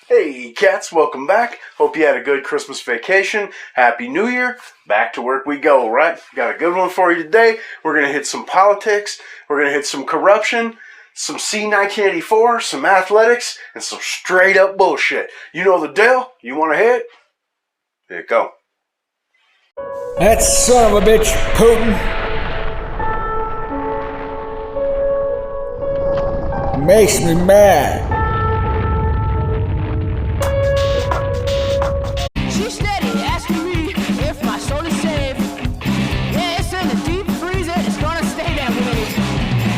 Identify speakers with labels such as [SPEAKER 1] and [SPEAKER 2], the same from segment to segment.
[SPEAKER 1] Hey cats, welcome back. Hope you had a good Christmas vacation. Happy New Year. Back to work we go, right? Got a good one for you today. We're going to hit some politics. We're going to hit some corruption, some C1984, some athletics, and some straight up bullshit. You know the deal. You want to hit? Here you go.
[SPEAKER 2] That son of a bitch, Putin. Makes me mad.
[SPEAKER 3] She's steady asking me if my soul is safe. Yeah, it's in the deep freezer, it's gonna stay that way.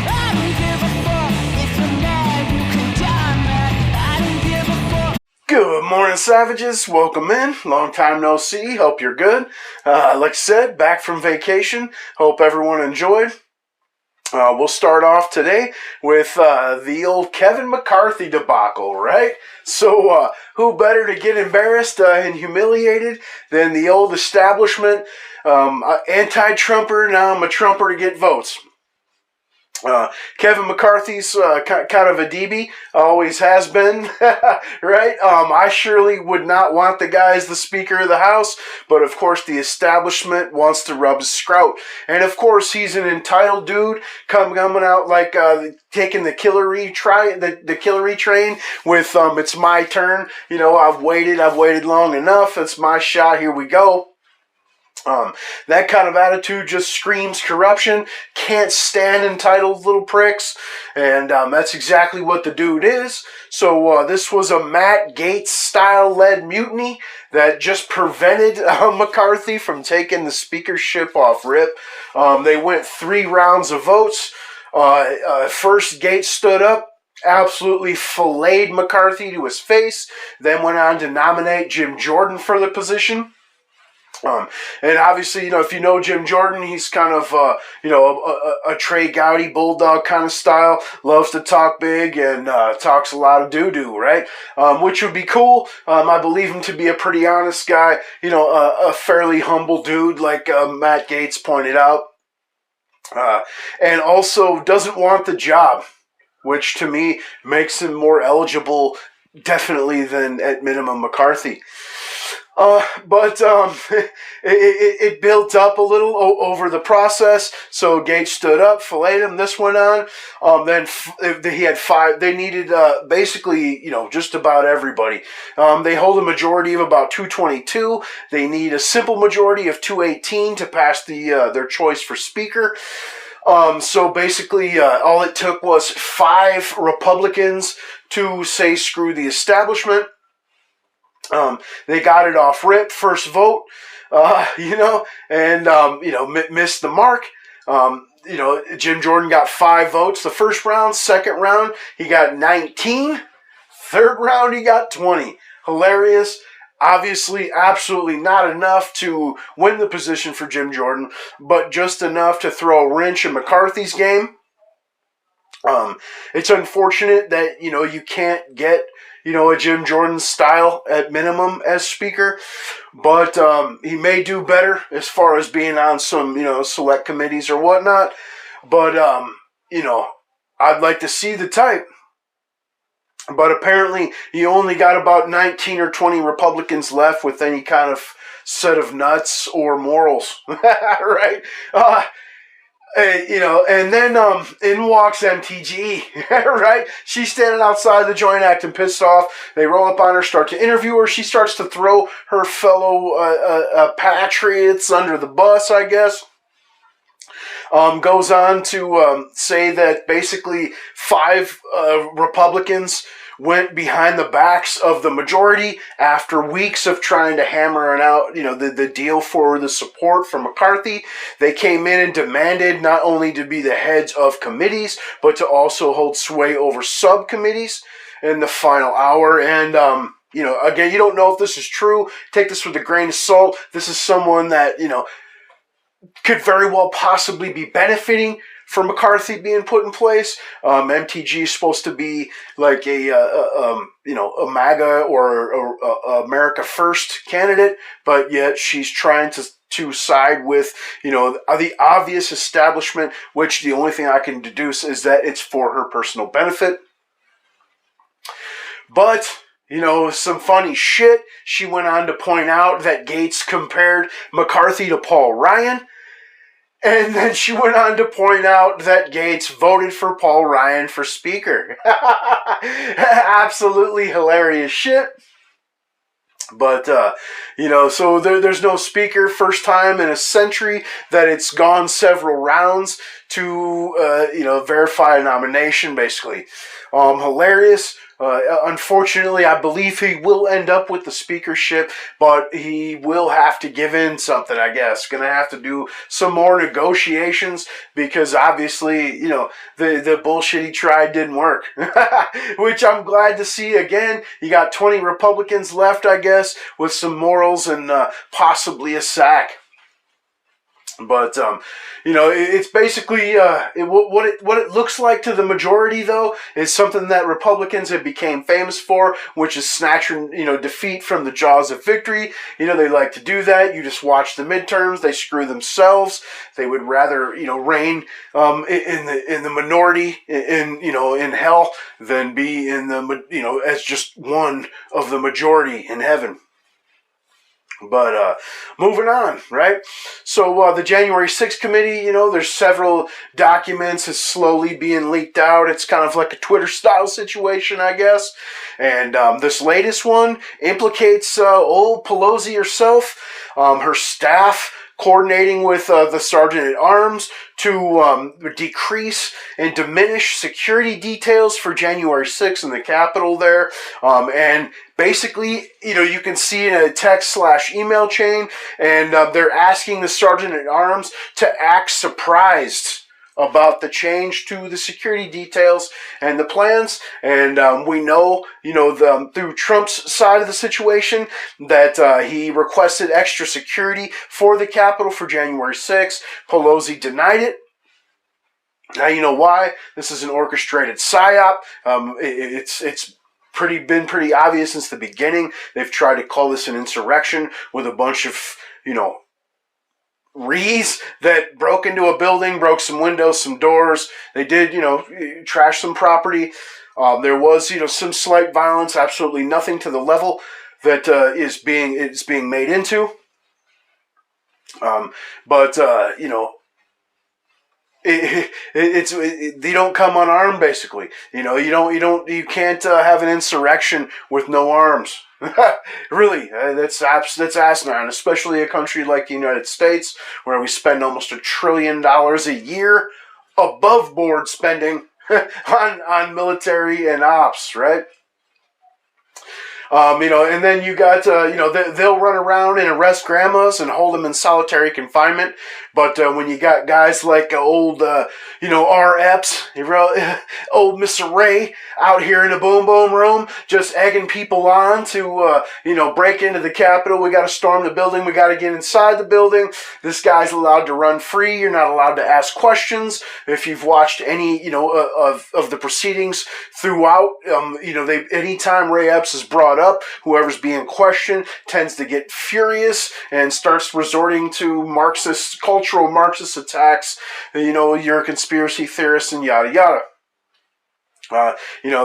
[SPEAKER 3] I don't give a fuck if you're mad, you can die mad. I don't give a fuck.
[SPEAKER 1] Good morning, savages. Welcome in. Long time no see. Hope you're good. Like I said, back from vacation. Hope everyone enjoyed. We'll start off today with the old Kevin McCarthy debacle, right? So, who better to get embarrassed and humiliated than the old establishment anti-Trumper? Now I'm a Trumper to get votes. Kevin McCarthy's kind of a DB, always has been, right? I surely would not want the guy as the Speaker of the House, but of course the establishment wants to rub his sprout. And of course he's an entitled dude coming out like taking the Hillary train with it's my turn. You know, I've waited long enough. It's my shot. Here we go. That kind of attitude just screams corruption. Can't stand entitled little pricks. And that's exactly what the dude is. So this was a Matt Gaetz style-led mutiny that just prevented McCarthy from taking the speakership off rip. They went 3 rounds of votes. First, Gaetz stood up, absolutely filleted McCarthy to his face, then went on to nominate Jim Jordan for the position. And obviously, you know, if you know Jim Jordan, he's kind of, a Trey Gowdy bulldog kind of style. Loves to talk big and talks a lot of doo-doo, right? Which would be cool. I believe him to be a pretty honest guy. You know, a fairly humble dude, like Matt Gaetz pointed out. And also doesn't want the job, which to me makes him more eligible, definitely, than at minimum McCarthy. But it built up a little over the process. So Gaetz stood up, filleted him. This went on. Then he had 5. They needed basically, you know, just about everybody. They hold a majority of about 222. They need a simple majority of 218 to pass their choice for speaker. So basically, all it took was 5 Republicans to say screw the establishment. They got it off rip, first vote, missed the mark. Jim Jordan got 5 votes the first round. Second round, he got 19. Third round, he got 20. Hilarious. Obviously, absolutely not enough to win the position for Jim Jordan, but just enough to throw a wrench in McCarthy's game. It's unfortunate that, you know, you can't get, you know, a Jim Jordan style at minimum as speaker, but he may do better as far as being on some, you know, select committees or whatnot. But I'd like to see the type. But apparently he only got about 19 or 20 Republicans left with any kind of set of nuts or morals, right? And then in walks MTG, right? She's standing outside the Joint acting pissed off. They roll up on her, start to interview her. She starts to throw her fellow patriots under the bus, I guess. Goes on to say that basically 5 Republicans went behind the backs of the majority after weeks of trying to hammer out, you know, the deal for the support for McCarthy. They came in and demanded not only to be the heads of committees, but to also hold sway over subcommittees in the final hour. And, again, you don't know if this is true. Take this with a grain of salt. This is someone that, you know, could very well possibly be benefiting from McCarthy being put in place. MTG is supposed to be like a MAGA or America First candidate, but yet she's trying to side with, you know, the obvious establishment, which the only thing I can deduce is that it's for her personal benefit. But some funny shit. She went on to point out that Gates compared McCarthy to Paul Ryan. And then she went on to point out that Gates voted for Paul Ryan for Speaker. Absolutely hilarious shit. But, so there's no speaker. First time in a century that it's gone several rounds to, verify a nomination, basically. Hilarious. Unfortunately, I believe he will end up with the speakership, but he will have to give in something, I guess. Gonna have to do some more negotiations because obviously, the bullshit he tried didn't work. Which I'm glad to see again. You got 20 Republicans left, I guess, with some morals and possibly a sack. But it's basically what it looks like to the majority, though, is something that Republicans have became famous for, which is snatching defeat from the jaws of victory. They like to do that. You just watch the midterms; they screw themselves. They would rather reign in the minority in hell than be in the as just one of the majority in heaven. But moving on, right? So the January 6th committee, there's several documents that's slowly being leaked out. It's kind of like a Twitter-style situation, I guess. And this latest one implicates old Pelosi herself, her staff, coordinating with the Sergeant at Arms to decrease and diminish security details for January 6th in the Capitol there. And basically, you can see in a text/email chain, and they're asking the Sergeant at Arms to act surprised about the change to the security details and the plans. And we know, through Trump's side of the situation, that he requested extra security for the Capitol for January 6th. Pelosi denied it. Now you know why. This is an orchestrated psyop. It's been pretty obvious since the beginning. They've tried to call this an insurrection with a bunch of, Rees that broke into a building, broke some windows, some doors. They did, trash some property. There was, some slight violence, absolutely nothing to the level that is being made into. They don't come unarmed, basically. You can't have an insurrection with no arms. Really, that's asinine, especially a country like the United States, where we spend almost $1 trillion a year above board spending on military and ops, right? And then you got, they'll run around and arrest grandmas and hold them in solitary confinement. But when you got guys like old, R. Epps, old Mr. Ray out here in the boom boom room, just egging people on to, break into the Capitol. We got to storm the building. We got to get inside the building. This guy's allowed to run free. You're not allowed to ask questions. If you've watched any, of the proceedings throughout, anytime Ray Epps is brought up, whoever's being questioned tends to get furious and starts resorting to cultural Marxist attacks. You're a conspiracy theorist and yada yada.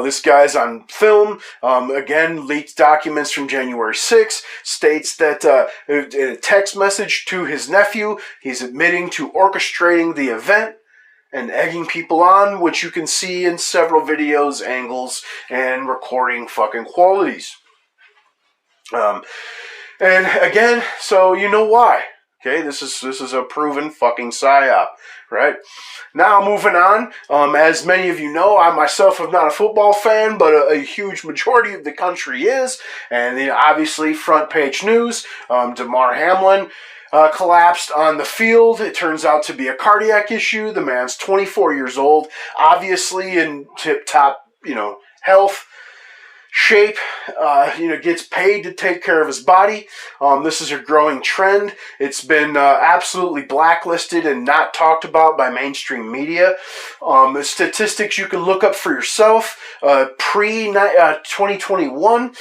[SPEAKER 1] This guy's on film. Again, leaked documents from January 6th states that in a text message to his nephew, he's admitting to orchestrating the event and egging people on, which you can see in several videos, angles, and recording fucking qualities. And again, so you know why. Okay, this is a proven fucking psyop, right? Now moving on, as many of you know, I myself am not a football fan, but a huge majority of the country is, and obviously front page news, Damar Hamlin collapsed on the field. It turns out to be a cardiac issue. The man's 24 years old, obviously in tip-top, health, shape, gets paid to take care of his body. This is a growing trend. It's been absolutely blacklisted and not talked about by mainstream media. The statistics you can look up for yourself. Pre-2021,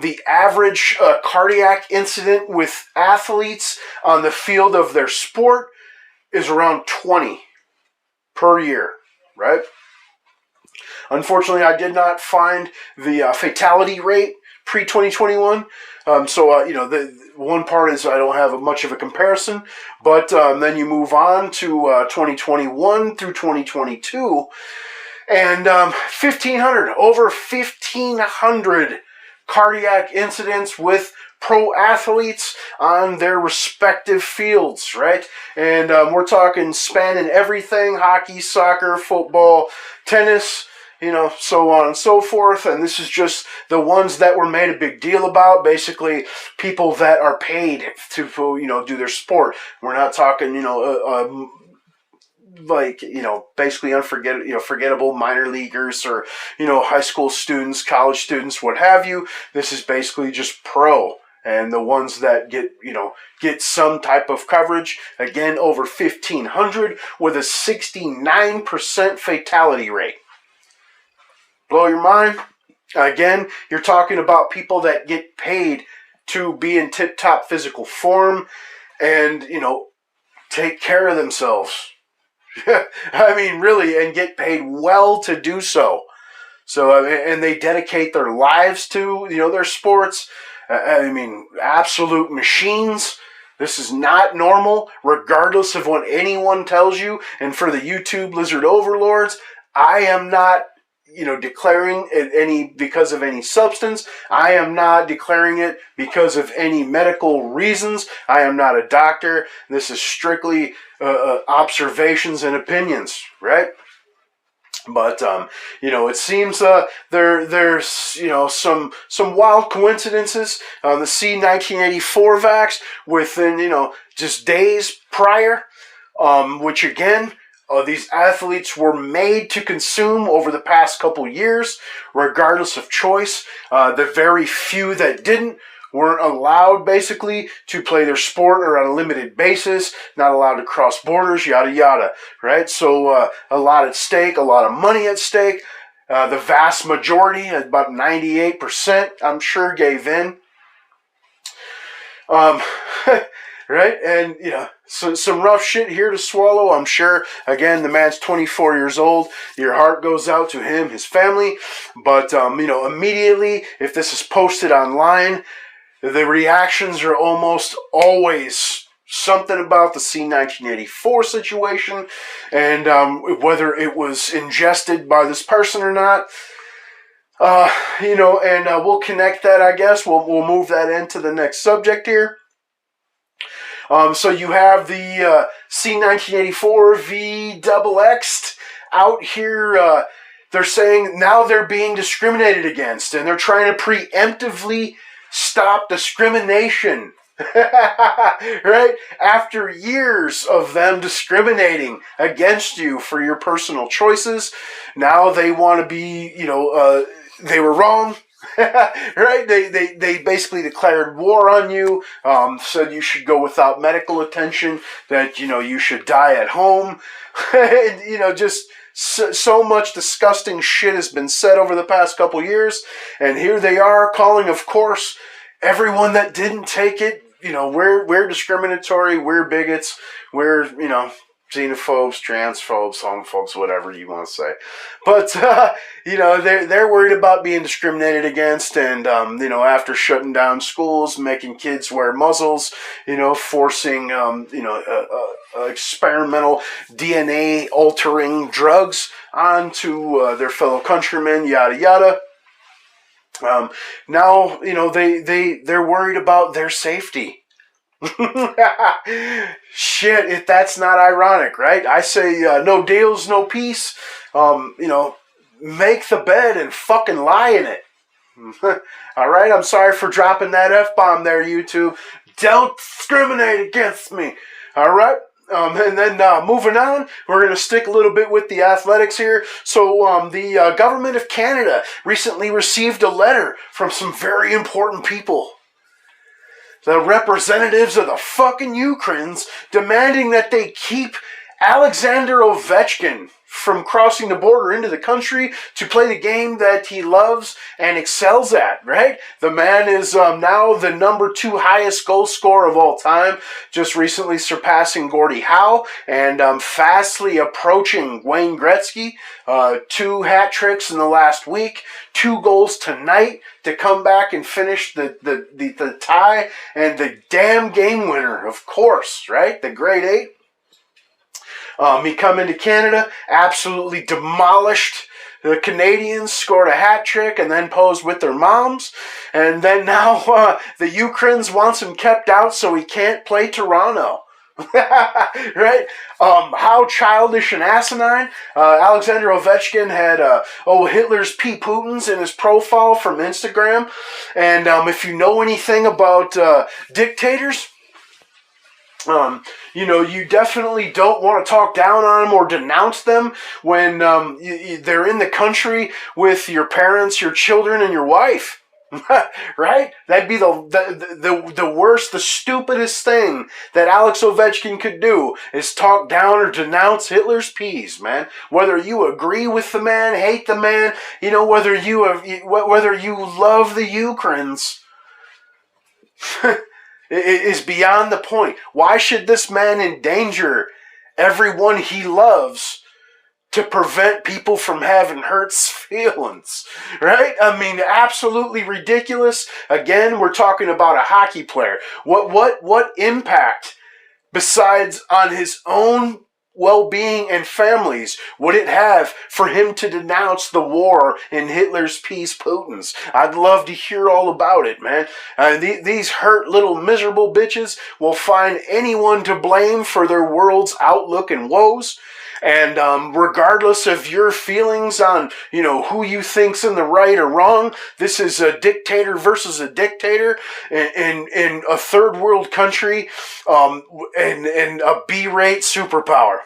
[SPEAKER 1] the average cardiac incident with athletes on the field of their sport is around 20 per year, right? Unfortunately, I did not find the fatality rate pre-2021. The one part is I don't have much of a comparison, but then you move on to 2021 through 2022, and 1,500, over 1,500 cardiac incidents with pro athletes on their respective fields, right? And we're talking spanning everything: hockey, soccer, football, tennis, so on and so forth. And this is just the ones that were made a big deal about. Basically, people that are paid to, do their sport. We're not talking, basically forgettable minor leaguers or, high school students, college students, what have you. This is basically just pro. And the ones that get some type of coverage, again, over 1,500 with a 69% fatality rate. Blow your mind? Again, you're talking about people that get paid to be in tip-top physical form and, take care of themselves. I mean, really, and get paid well to do so. So, and they dedicate their lives to, their sports. Absolute machines. This is not normal, regardless of what anyone tells you. And for the YouTube lizard overlords, I am not, declaring it any because of any substance. I am not declaring it because of any medical reasons. I am not a doctor. This is strictly observations and opinions, right? But it seems there's some wild coincidences on the C-1984 vax within just days prior, which again these athletes were made to consume over the past couple years, regardless of choice. The very few that didn't weren't allowed basically to play their sport or on a limited basis, not allowed to cross borders, yada yada, right? So a lot at stake, a lot of money at stake. The vast majority, about 98%, I'm sure, gave in. Right? And, so some rough shit here to swallow, I'm sure. Again, the man's 24 years old. Your heart goes out to him, his family. But, immediately, if this is posted online, the reactions are almost always something about the C-1984 situation, and whether it was ingested by this person or not. We'll connect that, I guess. We'll move that into the next subject here. So you have the C-1984 V-XX out here. They're saying now they're being discriminated against, and they're trying to preemptively stop discrimination, right? After years of them discriminating against you for your personal choices, now they want to be, they were wrong, right? They basically declared war on you, said you should go without medical attention, that, you should die at home, and, just so much disgusting shit has been said over the past couple years, and here they are calling, of course, everyone that didn't take it, we're discriminatory, we're bigots, we're, xenophobes, transphobes, homophobes, whatever you want to say. But, they're worried about being discriminated against, and, after shutting down schools, making kids wear muzzles, forcing, experimental DNA altering drugs onto their fellow countrymen, yada yada. Now, they're worried about their safety. Shit, if that's not ironic, right? I say no deals, no peace. Make the bed and fucking lie in it. All right, I'm sorry for dropping that F-bomb there, YouTube. Don't discriminate against me. All right. And then moving on, we're going to stick a little bit with the athletics here. So the government of Canada recently received a letter from some very important people. The representatives of the fucking Ukrainians demanding that they keep Alexander Ovechkin from crossing the border into the country to play the game that he loves and excels at, right? The man is now the #2 highest goal scorer of all time, just recently surpassing Gordie Howe and fastly approaching Wayne Gretzky. 2 hat tricks in the last week, 2 goals tonight to come back and finish the tie and the damn game winner, of course, right? The grade 8. He come into Canada, absolutely demolished the Canadians, scored a hat trick, and then posed with their moms. And then now the Ukrainians wants him kept out so he can't play Toronto. Right? How childish and asinine. Alexander Ovechkin had Hitler's P. Putin's in his profile from Instagram. And if you know anything about dictators, you definitely don't want to talk down on them or denounce them when they're in the country with your parents, your children, and your wife. Right? That'd be the worst, the stupidest thing that Alex Ovechkin could do is talk down or denounce Hitler's peas, man. Whether you agree with the man, hate the man, whether you love the Ukrainians. Is beyond the point. Why should this man endanger everyone he loves to prevent people from having hurt feelings? Right? I mean, absolutely ridiculous. Again, we're talking about a hockey player. What impact, besides on his own well-being and families, would it have for him to denounce the war in Hitler's peace, Putin's? I'd love to hear all about it, man. These hurt little miserable bitches will find anyone to blame for their world's outlook and woes. And regardless of your feelings on, who you think's in the right or wrong, this is a dictator versus a dictator in a third world country and a B-rate superpower.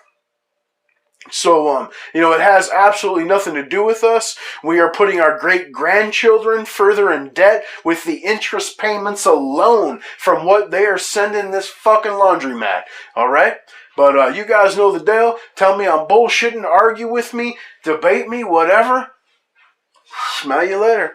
[SPEAKER 1] So, it has absolutely nothing to do with us. We are putting our great-grandchildren further in debt with the interest payments alone from what they are sending this fucking laundromat. All right? But you guys know the deal. Tell me I'm bullshitting, argue with me, debate me, whatever. Smell you later.